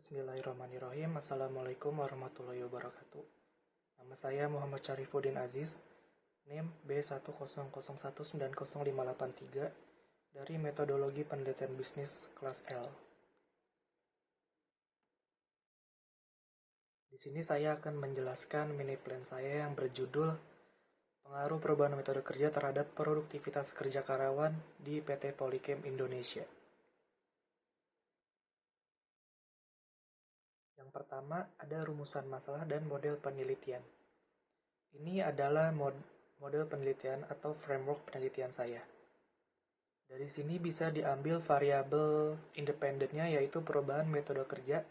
Bismillahirrahmanirrahim. Assalamualaikum warahmatullahi wabarakatuh. Nama saya Muhammad Syarifuddin Aziz, NIM B100190583 dari Metodologi Penelitian Bisnis kelas L. Di sini saya akan menjelaskan mini plan saya yang berjudul Pengaruh Perubahan Metode Kerja terhadap Produktivitas Kerja Karyawan di PT Polychem Indonesia. Yang pertama, ada rumusan masalah dan model penelitian. Ini adalah model penelitian atau framework penelitian saya. Dari sini bisa diambil variabel independennya, yaitu perubahan metode kerja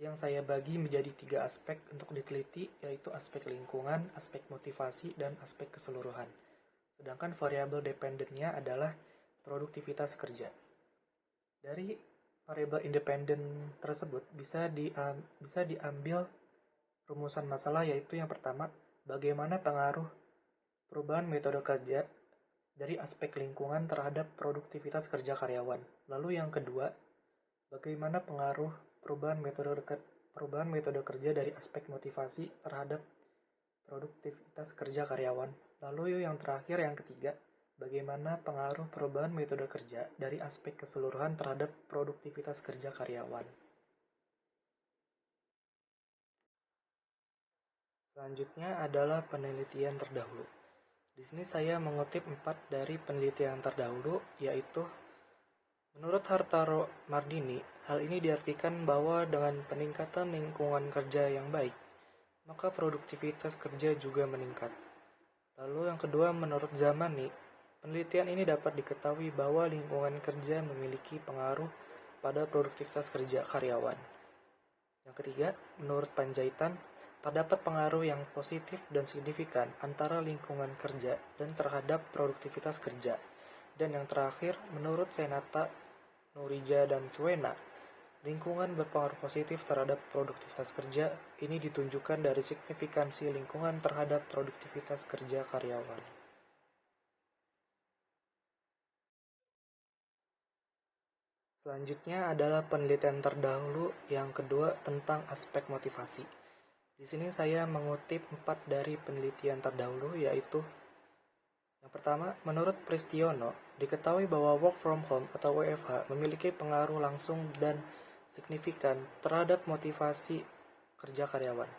yang saya bagi menjadi 3 aspek untuk diteliti, yaitu aspek lingkungan, aspek motivasi, dan aspek keseluruhan. Sedangkan variabel dependennya adalah produktivitas kerja. Dari variabel independen tersebut bisa diambil rumusan masalah, yaitu yang pertama, bagaimana pengaruh perubahan metode kerja dari aspek lingkungan terhadap produktivitas kerja karyawan. Lalu yang kedua, bagaimana pengaruh perubahan metode kerja dari aspek motivasi terhadap produktivitas kerja karyawan. Lalu yang terakhir, yang ketiga, bagaimana pengaruh perubahan metode kerja dari aspek keseluruhan terhadap produktivitas kerja karyawan. Selanjutnya adalah penelitian terdahulu. Di sini saya mengutip 4 dari penelitian terdahulu, yaitu menurut Hartaro Mardini, hal ini diartikan bahwa dengan peningkatan lingkungan kerja yang baik, maka produktivitas kerja juga meningkat. Lalu yang kedua, menurut Zamani, penelitian ini dapat diketahui bahwa lingkungan kerja memiliki pengaruh pada produktivitas kerja karyawan. Yang ketiga, menurut Panjaitan, terdapat pengaruh yang positif dan signifikan antara lingkungan kerja dan terhadap produktivitas kerja. Dan yang terakhir, menurut Senata, Nurija, dan Suena, lingkungan berpengaruh positif terhadap produktivitas kerja. Ini ditunjukkan dari signifikansi lingkungan terhadap produktivitas kerja karyawan. Selanjutnya adalah penelitian terdahulu yang kedua tentang aspek motivasi. Di sini saya mengutip 4 dari penelitian terdahulu, yaitu yang pertama, menurut Pristiono, diketahui bahwa work from home atau WFH memiliki pengaruh langsung dan signifikan terhadap motivasi kerja karyawan.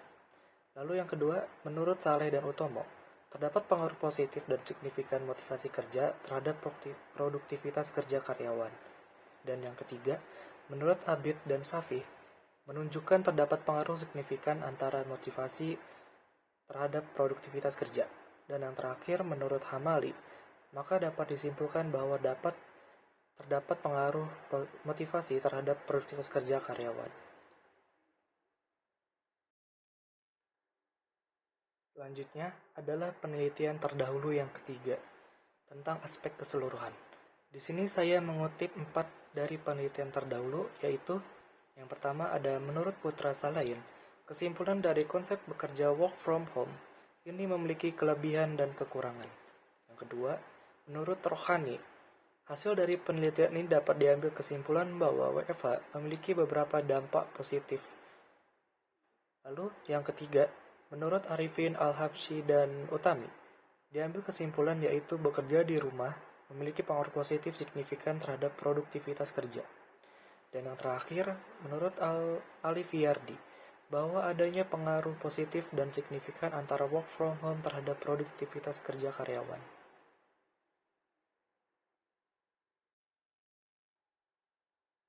Lalu yang kedua, menurut Saleh dan Utomo, terdapat pengaruh positif dan signifikan motivasi kerja terhadap produktivitas kerja karyawan. Dan yang ketiga, menurut Abid dan Safih, menunjukkan terdapat pengaruh signifikan antara motivasi terhadap produktivitas kerja. Dan yang terakhir, menurut Hamali, maka dapat disimpulkan bahwa terdapat pengaruh motivasi terhadap produktivitas kerja karyawan. Selanjutnya adalah penelitian terdahulu yang ketiga tentang aspek keseluruhan. Di sini saya mengutip 4 dari penelitian terdahulu, yaitu yang pertama ada menurut Putra Salayin, kesimpulan dari konsep bekerja work from home ini memiliki kelebihan dan kekurangan. Yang kedua, menurut Rohani, hasil dari penelitian ini dapat diambil kesimpulan bahwa WFH memiliki beberapa dampak positif. Lalu yang ketiga, menurut Arifin Al-Habsyi dan Utami, diambil kesimpulan yaitu bekerja di rumah memiliki pengaruh positif signifikan terhadap produktivitas kerja. Dan yang terakhir, menurut Alifiyardi, bahwa adanya pengaruh positif dan signifikan antara work from home terhadap produktivitas kerja karyawan.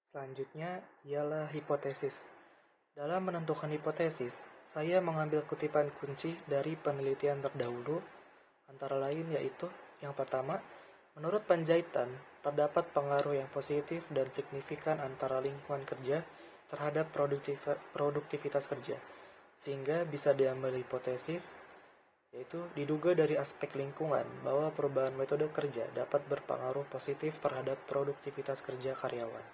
Selanjutnya ialah hipotesis. Dalam menentukan hipotesis, saya mengambil kutipan kunci dari penelitian terdahulu, antara lain yaitu yang pertama, menurut Panjaitan, terdapat pengaruh yang positif dan signifikan antara lingkungan kerja terhadap produktivitas kerja, sehingga bisa diambil hipotesis, yaitu diduga dari aspek lingkungan bahwa perubahan metode kerja dapat berpengaruh positif terhadap produktivitas kerja karyawan.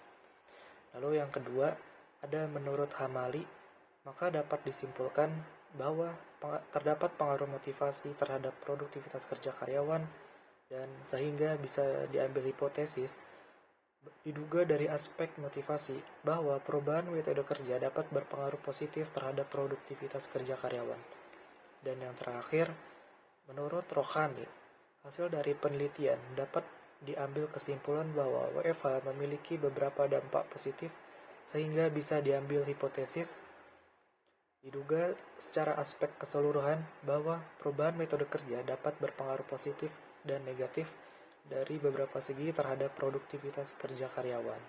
Lalu yang kedua, ada menurut Hamali, maka dapat disimpulkan bahwa terdapat pengaruh motivasi terhadap produktivitas kerja karyawan, dan sehingga bisa diambil hipotesis Diduga dari aspek motivasi bahwa perubahan metode kerja dapat berpengaruh positif terhadap produktivitas kerja karyawan. Dan yang terakhir, menurut Rohani, hasil dari penelitian dapat diambil kesimpulan bahwa WFH memiliki beberapa dampak positif sehingga bisa diambil hipotesis diduga secara aspek keseluruhan bahwa perubahan metode kerja dapat berpengaruh positif dan negatif dari beberapa segi terhadap produktivitas kerja karyawan.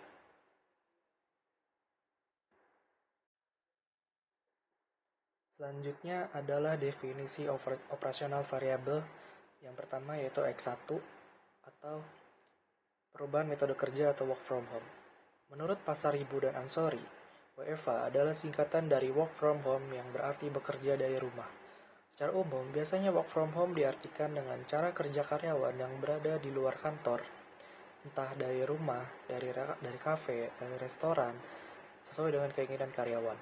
Selanjutnya adalah definisi operasional variabel. Yang pertama yaitu X1 atau perubahan metode kerja atau work from home. Menurut Pasaribu dan Ansori, WFH adalah singkatan dari work from home yang berarti bekerja dari rumah. Secara umum, biasanya work from home diartikan dengan cara kerja karyawan yang berada di luar kantor, entah dari rumah, dari kafe, dari restoran, sesuai dengan keinginan karyawan.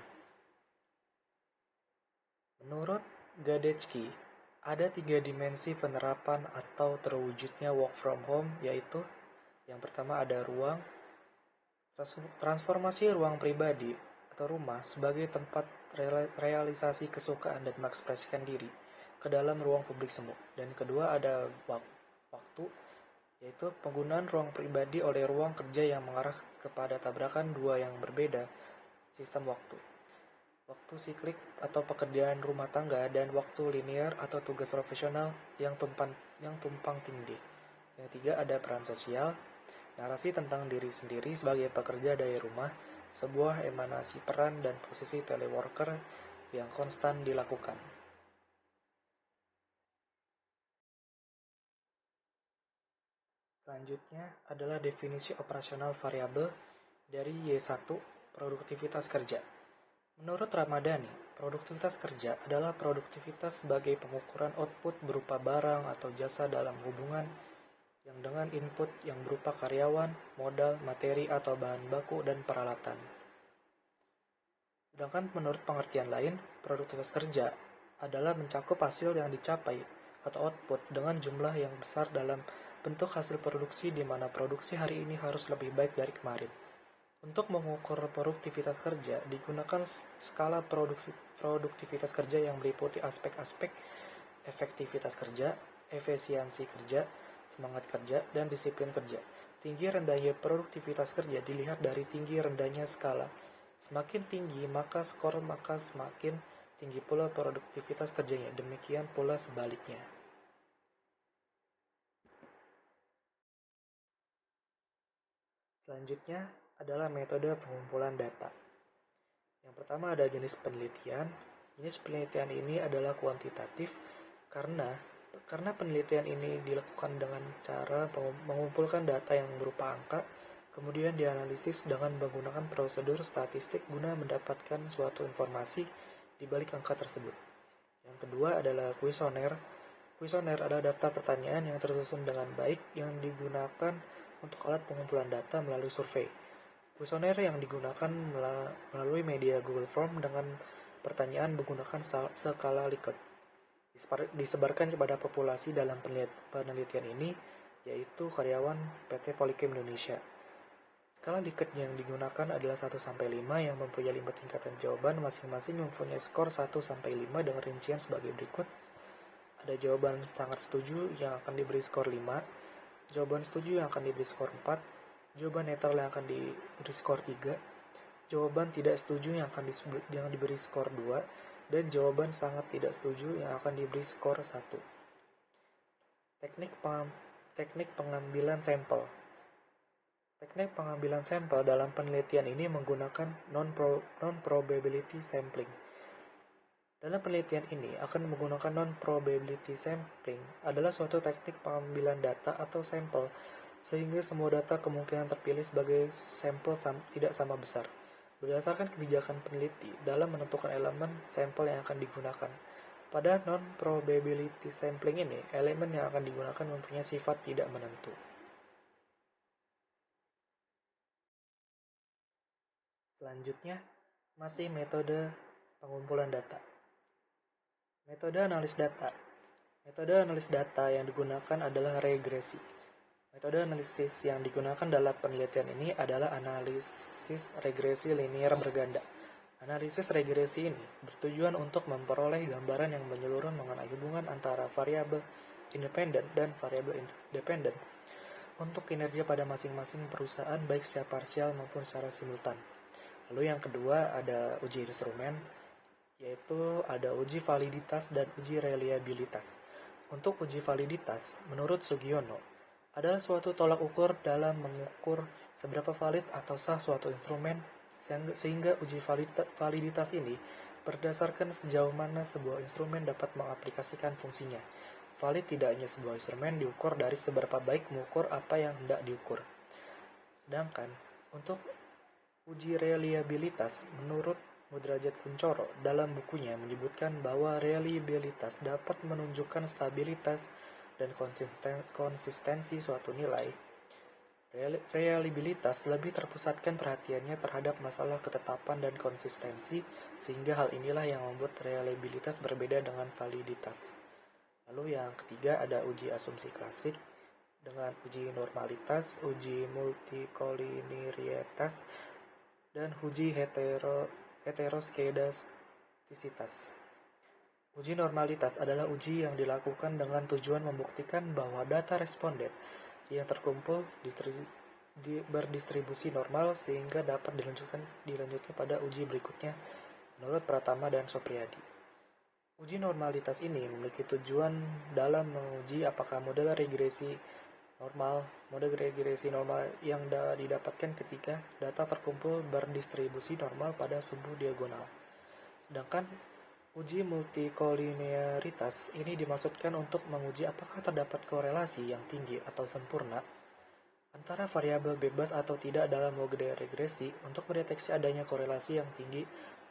Menurut Gadecki, ada 3 dimensi penerapan atau terwujudnya work from home, yaitu yang pertama ada ruang, transformasi ruang pribadi atau rumah sebagai tempat realisasi kesukaan dan mengekspresikan diri ke dalam ruang publik semu. Dan kedua ada waktu, yaitu penggunaan ruang pribadi oleh ruang kerja yang mengarah kepada tabrakan dua yang berbeda sistem waktu. Waktu siklik atau pekerjaan rumah tangga dan waktu linear atau tugas profesional yang tumpang tindih. Yang tiga ada peran sosial, narasi tentang diri sendiri sebagai pekerja dari rumah, sebuah emanasi peran dan posisi teleworker yang konstan dilakukan. Selanjutnya adalah definisi operasional variabel dari Y1, produktivitas kerja. Menurut Ramadhani, produktivitas kerja adalah produktivitas sebagai pengukuran output berupa barang atau jasa dalam hubungan yang dengan input yang berupa karyawan, modal, materi atau bahan baku, dan peralatan. Sedangkan menurut pengertian lain, produktivitas kerja adalah mencakup hasil yang dicapai atau output dengan jumlah yang besar dalam bentuk hasil produksi di mana produksi hari ini harus lebih baik dari kemarin. Untuk mengukur produktivitas kerja, digunakan skala produktivitas kerja yang meliputi aspek-aspek efektivitas kerja, efisiensi kerja, semangat kerja, dan disiplin kerja. Tinggi rendahnya produktivitas kerja dilihat dari tinggi rendahnya skala. Semakin tinggi maka semakin tinggi pula produktivitas kerjanya. Demikian pula sebaliknya. Selanjutnya adalah metode pengumpulan data. Yang pertama ada jenis penelitian. Jenis penelitian ini adalah kuantitatif karena penelitian ini dilakukan dengan cara mengumpulkan data yang berupa angka, kemudian dianalisis dengan menggunakan prosedur statistik guna mendapatkan suatu informasi di balik angka tersebut. Yang kedua adalah kuesioner. Kuesioner adalah daftar pertanyaan yang tersusun dengan baik yang digunakan untuk alat pengumpulan data melalui survei. Kuesioner yang digunakan melalui media Google Form dengan pertanyaan menggunakan skala Likert. Disebarkan kepada populasi dalam penelitian ini, yaitu karyawan PT Polychem Indonesia. Skala Likert yang digunakan adalah 1-5 yang mempunyai 5 tingkatan jawaban, masing-masing mempunyai skor 1-5 dengan rincian sebagai berikut. Ada jawaban sangat setuju yang akan diberi skor 5, jawaban setuju yang akan diberi skor 4, jawaban netral yang akan diberi skor 3, jawaban tidak setuju yang diberi skor 2, dan jawaban sangat tidak setuju yang akan diberi skor 1. Teknik pengambilan sampel. Teknik pengambilan sampel dalam penelitian ini menggunakan non-probability sampling. Dalam penelitian ini akan menggunakan non-probability sampling adalah suatu teknik pengambilan data atau sampel sehingga semua data kemungkinan terpilih sebagai sampel tidak sama besar. Berdasarkan kebijakan peneliti dalam menentukan elemen sampel yang akan digunakan. Pada non-probability sampling ini, elemen yang akan digunakan mempunyai sifat tidak menentu. Selanjutnya, masih metode pengumpulan data. Metode analis data. Metode analis data yang digunakan adalah regresi. Metode analisis yang digunakan dalam penelitian ini adalah analisis regresi linier berganda. Analisis regresi ini bertujuan untuk memperoleh gambaran yang menyeluruh mengenai hubungan antara variabel independen dan variabel dependen untuk kinerja pada masing-masing perusahaan baik secara parsial maupun secara simultan. Lalu yang kedua ada uji instrumen, yaitu ada uji validitas dan uji reliabilitas. Untuk uji validitas, menurut Sugiono, adalah suatu tolak ukur dalam mengukur seberapa valid atau sah suatu instrumen, sehingga uji validitas ini berdasarkan sejauh mana sebuah instrumen dapat mengaplikasikan fungsinya. Valid tidaknya sebuah instrumen diukur dari seberapa baik mengukur apa yang hendak diukur. Sedangkan untuk uji reliabilitas, menurut Mudrajat Kuncoro dalam bukunya menyebutkan bahwa reliabilitas dapat menunjukkan stabilitas dan konsistensi suatu nilai. Reliabilitas lebih terpusatkan perhatiannya terhadap masalah ketetapan dan konsistensi, sehingga hal inilah yang membuat reliabilitas berbeda dengan validitas. Lalu yang ketiga ada uji asumsi klasik dengan uji normalitas, uji multikoliniaritas, dan uji heteroskedastisitas. Uji normalitas adalah uji yang dilakukan dengan tujuan membuktikan bahwa data responden yang terkumpul berdistribusi normal sehingga dapat dilanjutkan pada uji berikutnya menurut Pratama dan Sopriyadi. Uji normalitas ini memiliki tujuan dalam menguji apakah model regresi normal yang didapatkan ketika data terkumpul berdistribusi normal pada sumbu diagonal. Sedangkan uji multikoliniaritas ini dimaksudkan untuk menguji apakah terdapat korelasi yang tinggi atau sempurna antara variabel bebas atau tidak dalam model regresi. Untuk mendeteksi adanya korelasi yang tinggi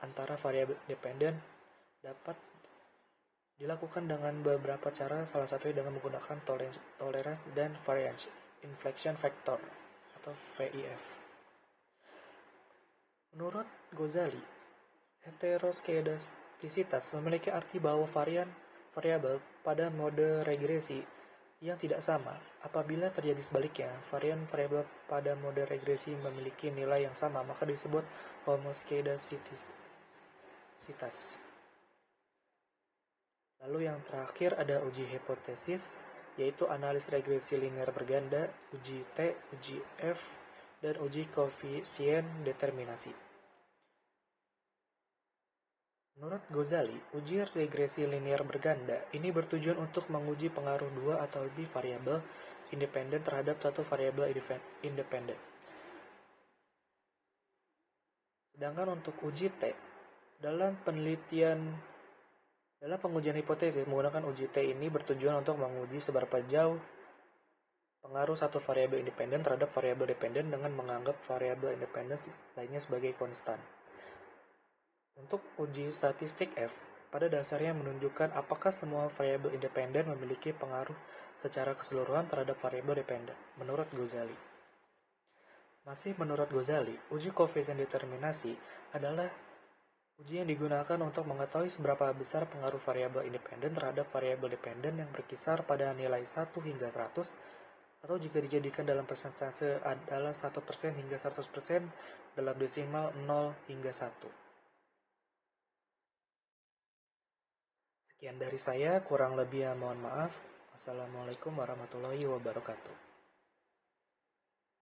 antara variabel independen dapat dilakukan dengan beberapa cara, salah satunya dengan menggunakan tolerance dan variance inflection factor atau VIF. Menurut Ghazali, heteroskedastisitas memiliki arti bahwa variabel pada mode regresi yang tidak sama. Apabila terjadi sebaliknya, variabel pada mode regresi memiliki nilai yang sama, maka disebut homoskedastisitas. Lalu yang terakhir ada uji hipotesis, yaitu analis regresi linier berganda, uji T, uji F, dan uji koefisien determinasi. Menurut Ghazali, uji regresi linier berganda ini bertujuan untuk menguji pengaruh dua atau lebih variabel independen terhadap satu variabel independen. Sedangkan untuk uji T, dalam pengujian hipotesis menggunakan uji T ini bertujuan untuk menguji seberapa jauh pengaruh satu variabel independen terhadap variabel dependen dengan menganggap variabel independen lainnya sebagai konstan. Untuk uji statistik F, pada dasarnya menunjukkan apakah semua variabel independen memiliki pengaruh secara keseluruhan terhadap variabel dependen, menurut Ghazali. Masih menurut Ghazali, uji koefisien determinasi adalah uji yang digunakan untuk mengetahui seberapa besar pengaruh variabel independen terhadap variabel dependen yang berkisar pada nilai 1 hingga 100, atau jika dijadikan dalam persentase adalah 1% hingga 100% dalam desimal 0 hingga 1. Sekian dari saya, kurang lebihnya mohon maaf. Wassalamualaikum warahmatullahi wabarakatuh.